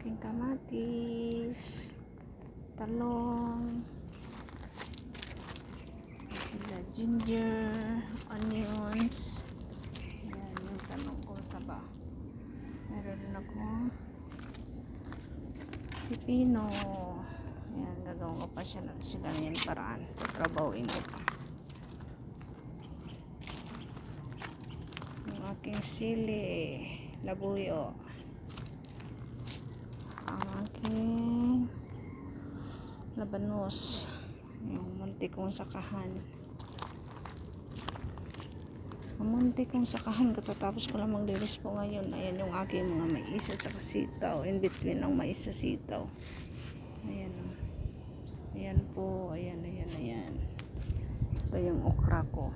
aking kamatis, talong, sila ginger, onions. Yan yung talong ko, taba. Meron din akong pipino. Yan, gagawin ko pa sila yan paraan. Trabawin ko pa. Yung aking sili, labuyo. Ang aking labanos, yung munti kong sakahan. Ang munti kong sakahan, katatapos ko lang maglinis po ngayon. Ayan yung aking mga mais at saka sitaw, in between ng mais sa sitaw. Ayan o. Ayan po, ayan. Ito yung okra ko.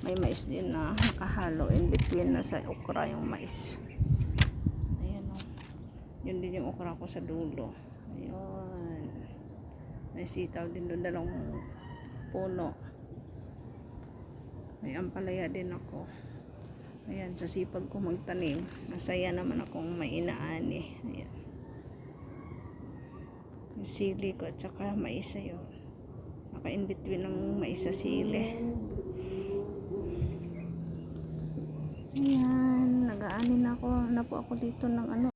May mais din na nakahalo, in between na sa okra yung mais. Ayan o. Yun din yung okra ko sa dulo. Ayun. May sitaw din doon, dalawang puno. May ampalaya din ako. Ayan, sa sipag ko magtanim. Masaya naman akong may inaani. Ayan. Yung sili ko at saka mais yun. Naka in between ng mais sa sili. Ayan, nag-aani na po ako dito ng ano.